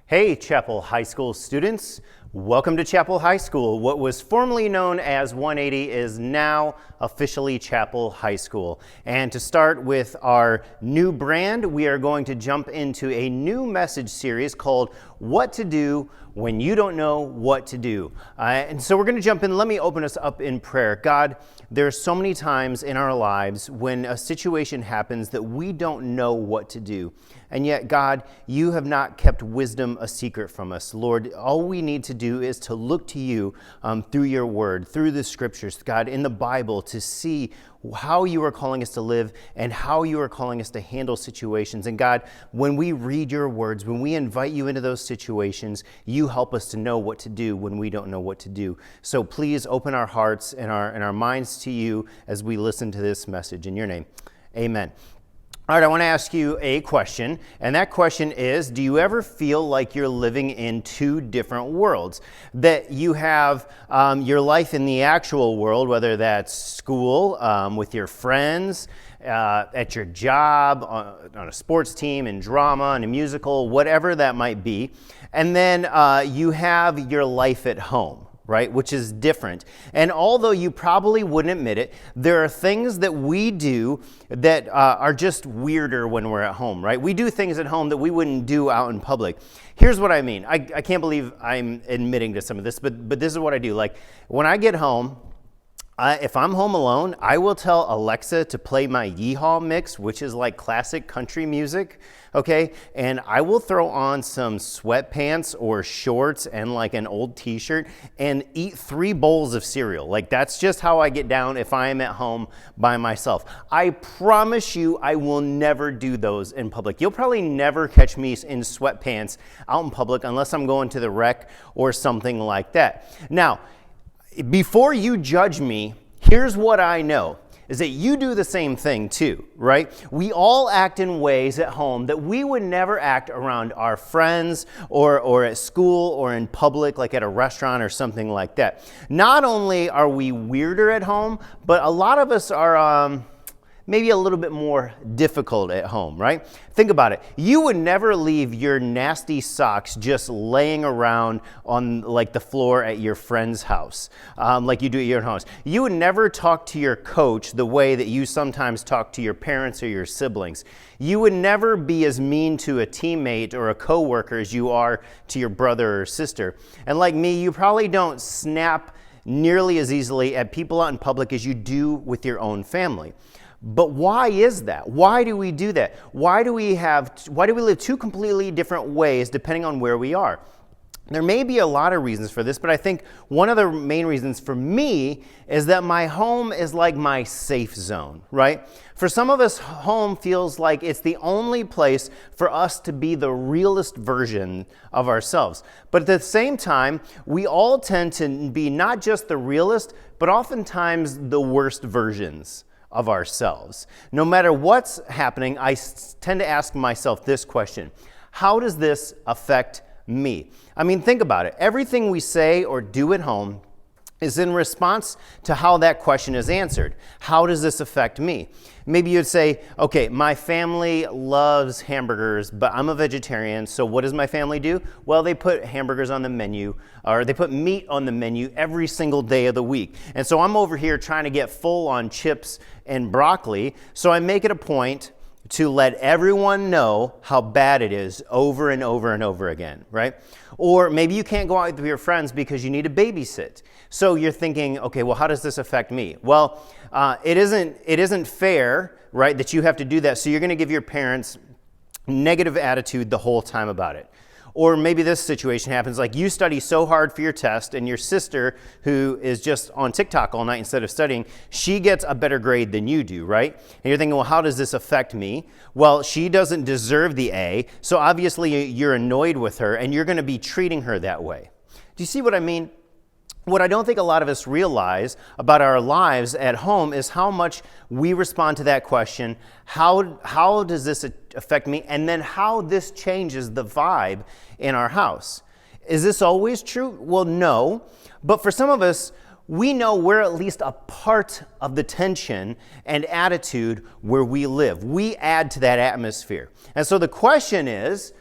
Hey, Chapel High School students. Welcome to Chapel High School. What was formerly known as 180 is now officially Chapel High School. And to start with our new brand, we are going to jump into a new message series called What to Do When You Don't Know What to Do. And so we're going to jump in. Let me open us up in prayer. God, there are so many times in our lives when a situation happens that we don't know what to do. And yet, God, you have not kept wisdom a secret from us. Lord, all we need to do is to look to you through your word, through the scriptures, God, in the Bible, to see how you are calling us to live and how you are calling us to handle situations. And God, when we read your words, when we invite you into those situations, you help us to know what to do when we don't know what to do. So please open our hearts and our minds to you as we listen to this message. In your name, amen. All right, I want to ask you a question, and that question is, do you ever feel like you're living in two different worlds? That you have your life in the actual world, whether that's school, with your friends, at your job, on a sports team, in drama, in a musical, whatever that might be, and then you have your life at home, right, which is different. And although you probably wouldn't admit it, there are things that we do that are just weirder when we're at home, right? We do things at home that we wouldn't do out in public. Here's what I mean. I can't believe I'm admitting to some of this, but this is what I do. Like, when I get home, if I'm home alone, I will tell Alexa to play my Yeehaw mix, which is like classic country music, okay? And I will throw on some sweatpants or shorts and like an old t-shirt and eat 3 bowls of cereal. Like, that's just how I get down if I am at home by myself. I promise you I will never do those in public. You'll probably never catch me in sweatpants out in public unless I'm going to the rec or something like that. Now, before you judge me, here's what I know, is that you do the same thing too, right? We all act in ways at home that we would never act around our friends or at school or in public, like at a restaurant or something like that. Not only are we weirder at home, but a lot of us are maybe a little bit more difficult at home, right? Think about it. You would never leave your nasty socks just laying around on like the floor at your friend's house, like you do at your house. You would never talk to your coach the way that you sometimes talk to your parents or your siblings. You would never be as mean to a teammate or a coworker as you are to your brother or sister. And like me, you probably don't snap nearly as easily at people out in public as you do with your own family. But why is that? Why do we do that? Why do we live two completely different ways depending on where we are? There may be a lot of reasons for this, but I think one of the main reasons for me is that my home is like my safe zone, right? For some of us, home feels like it's the only place for us to be the realest version of ourselves. But at the same time, we all tend to be not just the realest, but oftentimes the worst versions of ourselves. No matter what's happening, I tend to ask myself this question: how does this affect me? I mean, think about it. Everything we say or do at home is in response to how that question is answered. How does this affect me? Maybe you'd say, okay, my family loves hamburgers, but I'm a vegetarian, so what does my family do? Well, they put hamburgers on the menu, or they put meat on the menu every single day of the week. And so I'm over here trying to get full on chips and broccoli, so I make it a point to let everyone know how bad it is over and over and over again, right? Or maybe you can't go out with your friends because you need to babysit. So you're thinking, okay, well, how does this affect me? Well, it isn't fair, right, that you have to do that. So you're going to give your parents negative attitude the whole time about it. Or maybe this situation happens, like you study so hard for your test and your sister, who is just on TikTok all night instead of studying, she gets a better grade than you do, right? And you're thinking, well, how does this affect me? Well, she doesn't deserve the A, so obviously you're annoyed with her and you're going to be treating her that way. Do you see what I mean? What I don't think a lot of us realize about our lives at home is how much we respond to that question, how does this affect me? And then how this changes the vibe in our house. Is this always true? Well, no. But for some of us, we know we're at least a part of the tension and attitude where we live. We add to that atmosphere. And so the question is,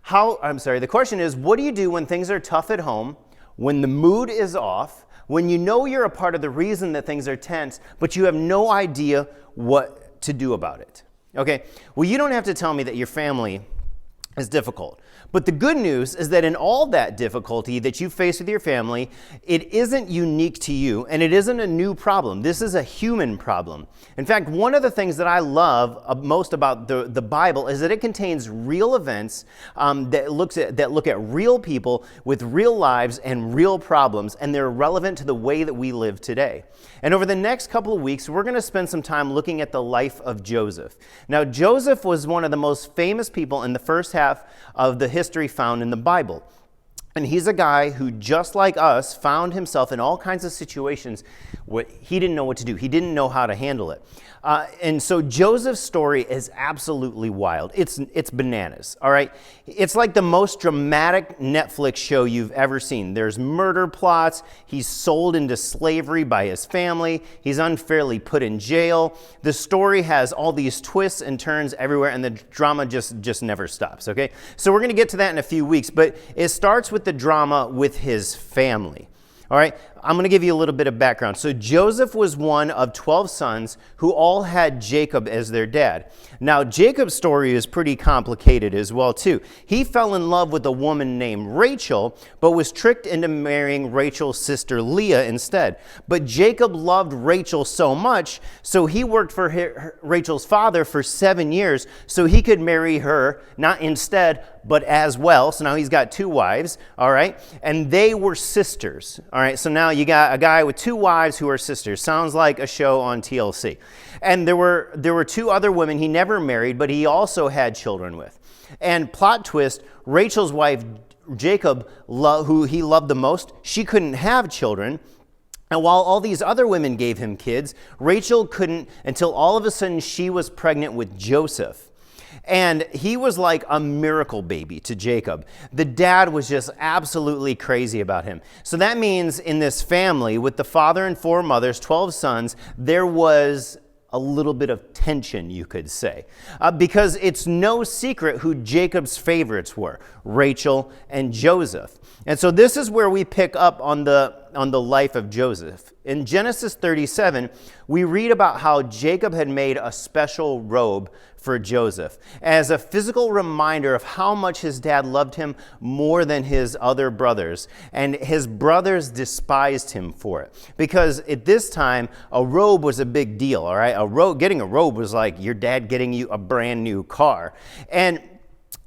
The question is, what do you do when things are tough at home, when the mood is off, when you know you're a part of the reason that things are tense, but you have no idea what to do about it? Okay, well, you don't have to tell me that your family is difficult. But the good news is that in all that difficulty that you face with your family, it isn't unique to you, and it isn't a new problem. This is a human problem. In fact, one of the things that I love most about the Bible is that it contains real events that look at real people with real lives and real problems, and they're relevant to the way that we live today. And over the next couple of weeks, we're going to spend some time looking at the life of Joseph. Now, Joseph was one of the most famous people in the first half of the history found in the Bible. And he's a guy who, just like us, found himself in all kinds of situations where he didn't know what to do. He didn't know how to handle it. And so Joseph's story is absolutely wild. It's bananas, all right? It's like the most dramatic Netflix show you've ever seen. There's murder plots. He's sold into slavery by his family. He's unfairly put in jail. The story has all these twists and turns everywhere, and the drama just never stops, okay? So we're going to get to that in a few weeks, but it starts with the drama with his family. All right, I'm going to give you a little bit of background. So Joseph was one of 12 sons who all had Jacob as their dad. Now, Jacob's story is pretty complicated as well, too. He fell in love with a woman named Rachel, but was tricked into marrying Rachel's sister Leah instead. But Jacob loved Rachel so much, so he worked for Rachel's father for 7 years so he could marry her, not instead, but as well. So now he's got 2 wives, all right? And they were sisters, all right? So now you got a guy with 2 wives who are sisters. Sounds like a show on TLC. And there were 2 other women he never married, but he also had children with. And plot twist, Rachel's wife, Jacob, who he loved the most, she couldn't have children. And while all these other women gave him kids, Rachel couldn't until all of a sudden she was pregnant with Joseph. And he was like a miracle baby to Jacob. The dad was just absolutely crazy about him. So that means in this family, with the father and 4 mothers, 12 sons, there was a little bit of tension, you could say, because it's no secret who Jacob's favorites were, Rachel and Joseph. And so this is where we pick up on the life of Joseph. In Genesis 37, we read about how Jacob had made a special robe for Joseph as a physical reminder of how much his dad loved him more than his other brothers. And his brothers despised him for it, because at this time, a robe was a big deal, all right? Getting a robe was like your dad getting you a brand new car. And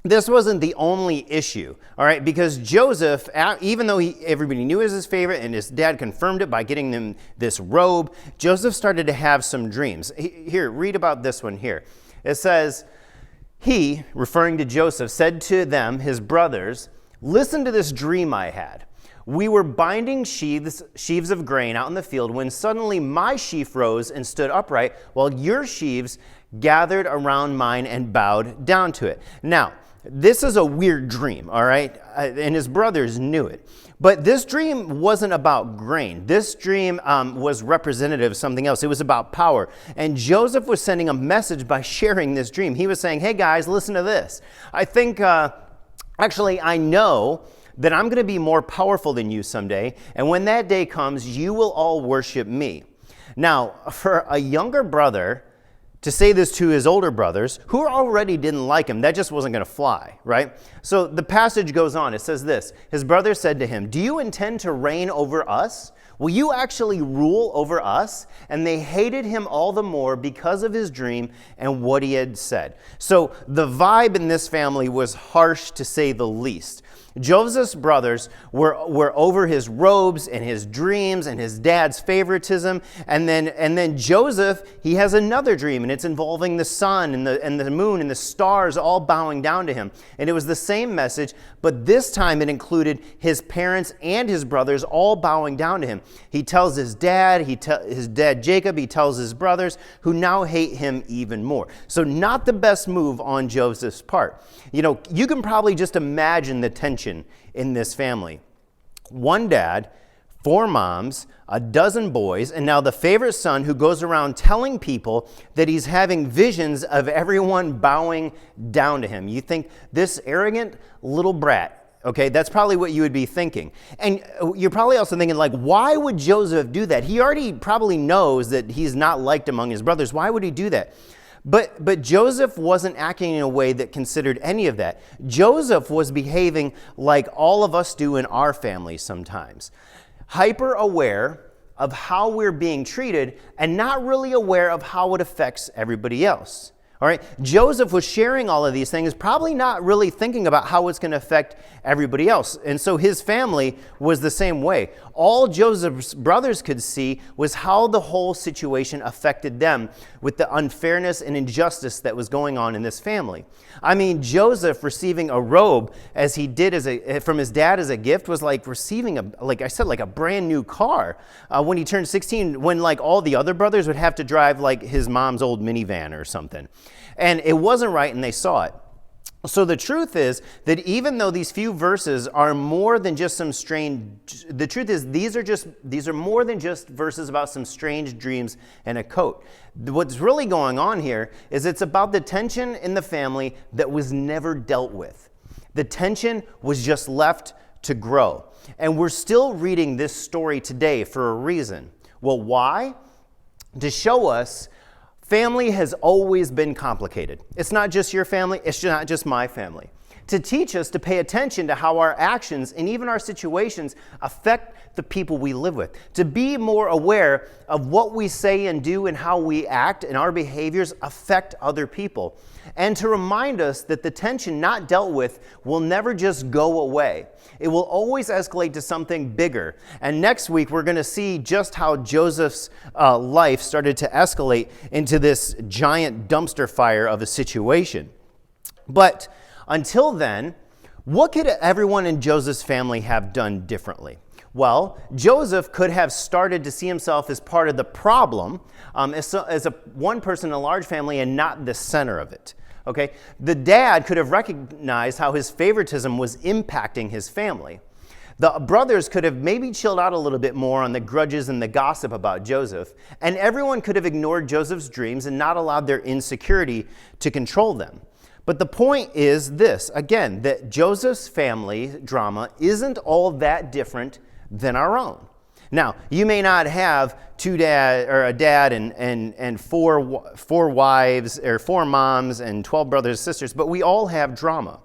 this wasn't the only issue, all right, because Joseph, even though everybody knew he was his favorite and his dad confirmed it by getting them this robe, Joseph started to have some dreams. Here, read about this one here. It says, he, referring to Joseph, said to them, his brothers, "Listen to this dream I had. We were binding sheaves of grain out in the field when suddenly my sheaf rose and stood upright while your sheaves gathered around mine and bowed down to it." Now, this is a weird dream, all right? And his brothers knew it. But this dream wasn't about grain. This dream was representative of something else. It was about power. And Joseph was sending a message by sharing this dream. He was saying, hey guys, listen to this. I think, I know that I'm going to be more powerful than you someday. And when that day comes, you will all worship me. Now, for a younger brother to say this to his older brothers, who already didn't like him, that just wasn't going to fly, right? So the passage goes on. It says this, his brothers said to him, "Do you intend to reign over us? Will you actually rule over us?" And they hated him all the more because of his dream and what he had said. So the vibe in this family was harsh, to say the least. Joseph's brothers were over his robes and his dreams and his dad's favoritism. And then Joseph, he has another dream, and it's involving the sun and the moon and the stars all bowing down to him. And it was the same message, but this time it included his parents and his brothers all bowing down to him. He tells his dad, his dad Jacob, he tells his brothers, who now hate him even more. So not the best move on Joseph's part. You know, you can probably just imagine the tension in this family. One dad 4 moms, a dozen boys, and now the favorite son who goes around telling people that he's having visions of everyone bowing down to him. You think this arrogant little brat, okay, that's probably what you would be thinking. And you're probably also thinking, like, why would Joseph do that? He already probably knows that he's not liked among his brothers. Why would he do that? But Joseph wasn't acting in a way that considered any of that. Joseph was behaving like all of us do in our families sometimes. Hyper aware of how we're being treated and not really aware of how it affects everybody else. All right, Joseph was sharing all of these things, probably not really thinking about how it's going to affect everybody else. And so his family was the same way. All Joseph's brothers could see was how the whole situation affected them with the unfairness and injustice that was going on in this family. I mean, Joseph receiving a robe as he did from his dad as a gift was like receiving, like I said, like a brand new car. When he turned 16, when like all the other brothers would have to drive like his mom's old minivan or something. And it wasn't right, and they saw it. So the truth is that even though these few verses are more than just some strange, the truth is these are more than just verses about some strange dreams and a coat. What's really going on here is it's about the tension in the family that was never dealt with. The tension was just left to grow. And we're still reading this story today for a reason. Well, why? To show us family has always been complicated. It's not just your family, it's not just my family. To teach us to pay attention to how our actions and even our situations affect the people we live with. To be more aware of what we say and do and how we act and our behaviors affect other people. And to remind us that the tension not dealt with will never just go away. It will always escalate to something bigger. And next week, we're going to see just how Joseph's life started to escalate into this giant dumpster fire of a situation. But until then, what could everyone in Joseph's family have done differently? Well, Joseph could have started to see himself as part of the problem, as one person in a large family and not the center of it. Okay, the dad could have recognized how his favoritism was impacting his family. The brothers could have maybe chilled out a little bit more on the grudges and the gossip about Joseph, and everyone could have ignored Joseph's dreams and not allowed their insecurity to control them. But the point is this, again, that Joseph's family drama isn't all that different than our own. Now, you may not have a dad and four wives or 4 moms and 12 brothers and sisters, but we all have drama.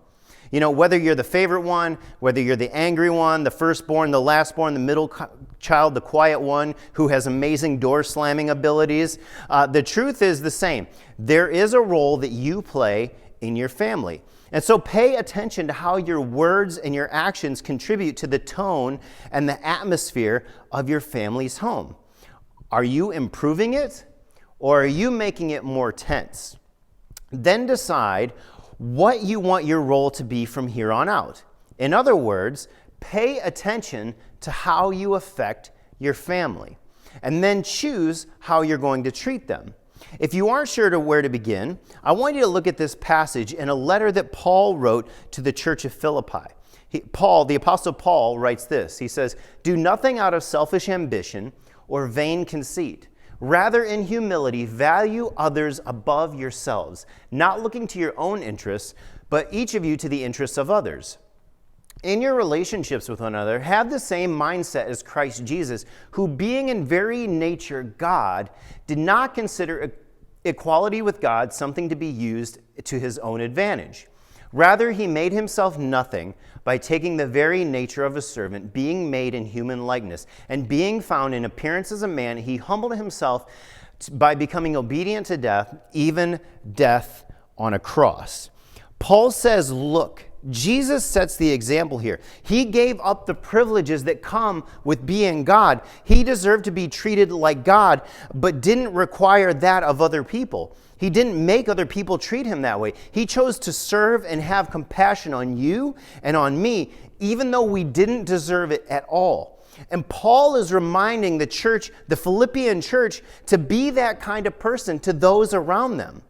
You know, whether you're the favorite one, whether you're the angry one, the firstborn, the lastborn, the middle child, the quiet one who has amazing door slamming abilities, the truth is the same. There is a role that you play in your family. And so pay attention to how your words and your actions contribute to the tone and the atmosphere of your family's home. Are you improving it, or are you making it more tense? Then decide what you want your role to be from here on out. In other words, pay attention to how you affect your family, and then choose how you're going to treat them. If you aren't sure where to begin, I want you to look at this passage in a letter that Paul wrote to the church of Philippi. The Apostle Paul writes this. He says, "Do nothing out of selfish ambition or vain conceit. Rather, in humility, value others above yourselves, not looking to your own interests, but each of you to the interests of others. In your relationships with one another, have the same mindset as Christ Jesus, who being in very nature God, did not consider equality with God something to be used to his own advantage. Rather, he made himself nothing by taking the very nature of a servant, being made in human likeness, and being found in appearance as a man, he humbled himself by becoming obedient to death, even death on a cross." Paul says, look, Jesus sets the example here. He gave up the privileges that come with being God. He deserved to be treated like God, but didn't require that of other people. He didn't make other people treat him that way. He chose to serve and have compassion on you and on me, even though we didn't deserve it at all. And Paul is reminding the church, the Philippian church, to be that kind of person to those around them.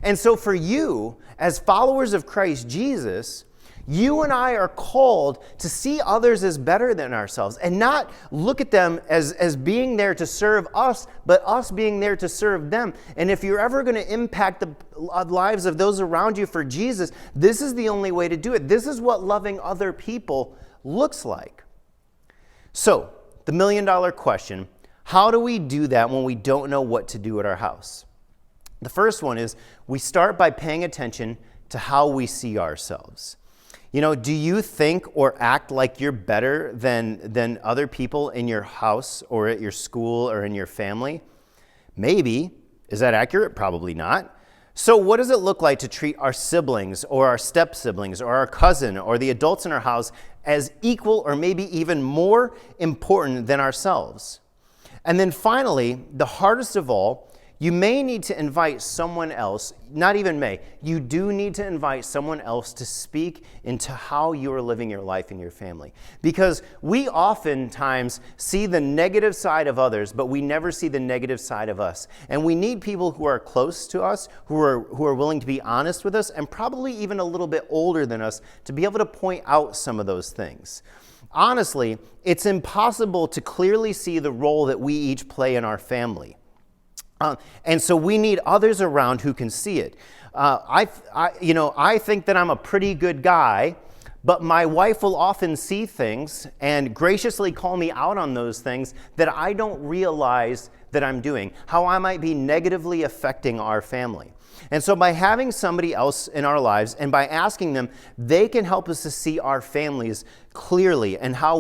And so for you, as followers of Christ Jesus, You and I are called to see others as better than ourselves and not look at them as being there to serve us, but us being there to serve them. And if you're ever going to impact the lives of those around you for Jesus, this is the only way to do it. This is what loving other people looks like. So, the million-dollar question, how do we do that when we don't know what to do at our house? The first one is we start by paying attention to how we see ourselves. Do you think or act like you're better than other people in your house or at your school or in your family? Maybe. Is that accurate? Probably not. So what does it look like to treat our siblings or our step-siblings or our cousin or the adults in our house as equal or maybe even more important than ourselves? And then finally, the hardest of all, you may need to invite someone else, not even may, you do need to invite someone else to speak into how you are living your life in your family. Because we oftentimes see the negative side of others, but we never see the negative side of us. And we need people who are close to us, who are willing to be honest with us, and probably even a little bit older than us to be able to point out some of those things. Honestly, it's impossible to clearly see the role that we each play in our family. And so we need others around who can see it. I think that I'm a pretty good guy, but my wife will often see things and graciously call me out on those things that I don't realize that I'm doing, how I might be negatively affecting our family. And so by having somebody else in our lives and by asking them, they can help us to see our families clearly and how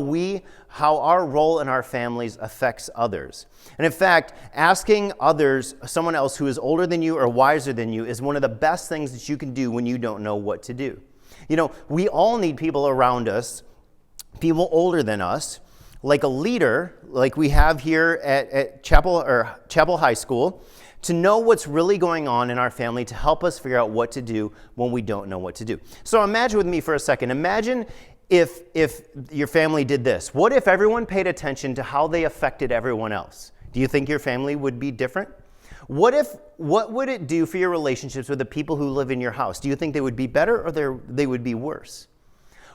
our role in our families affects others. And in fact, asking others, someone else who is older than you or wiser than you, is one of the best things that you can do when you don't know what to do. We all need people around us, people older than us, like a leader, like we have here at Chapel High School, to know what's really going on in our family to help us figure out what to do when we don't know what to do. So imagine with me for a second. Imagine if your family did this. What if everyone paid attention to how they affected everyone else? Do you think your family would be different? What would it do for your relationships with the people who live in your house? Do you think they would be better or they would be worse?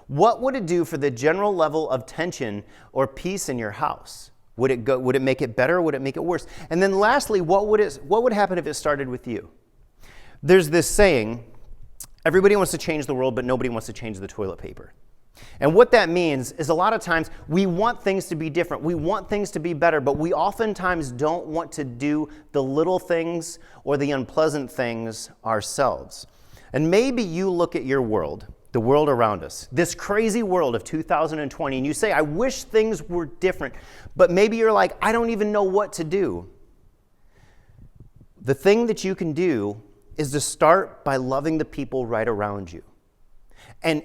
What would it do for the general level of tension or peace in your house? Would it make it better or would it make it worse? And then lastly, what would happen if it started with you? There's this saying, everybody wants to change the world, but nobody wants to change the toilet paper. And what that means is a lot of times we want things to be different. We want things to be better, but we oftentimes don't want to do the little things or the unpleasant things ourselves. And maybe you look at your world, the world around us, this crazy world of 2020, and you say, I wish things were different, but maybe you're like, I don't even know what to do. The thing that you can do is to start by loving the people right around you. And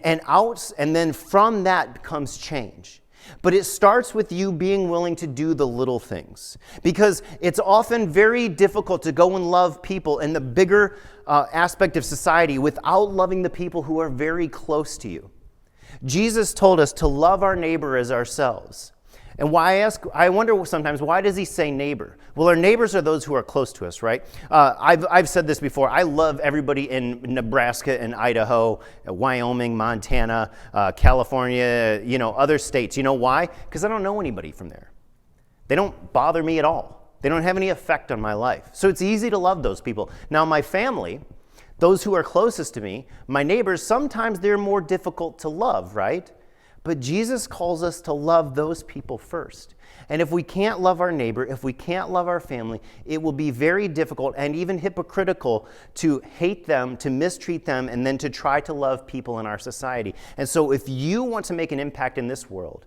then from that comes change. But it starts with you being willing to do the little things. Because it's often very difficult to go and love people in the bigger aspect of society without loving the people who are very close to you. Jesus told us to love our neighbor as ourselves. And I wonder sometimes, why does he say neighbor? Well, our neighbors are those who are close to us, right? I've said this before. I love everybody in Nebraska and Idaho, Wyoming, Montana, California, other states. You know why? Because I don't know anybody from there. They don't bother me at all. They don't have any effect on my life. So it's easy to love those people. Now, my family, those who are closest to me, my neighbors, sometimes they're more difficult to love, right? But Jesus calls us to love those people first. And if we can't love our neighbor, if we can't love our family, it will be very difficult and even hypocritical to hate them, to mistreat them, and then to try to love people in our society. And so if you want to make an impact in this world,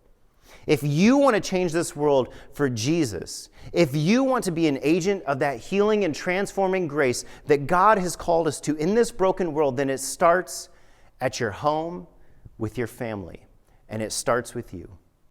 if you want to change this world for Jesus, if you want to be an agent of that healing and transforming grace that God has called us to in this broken world, then it starts at your home with your family. And it starts with you.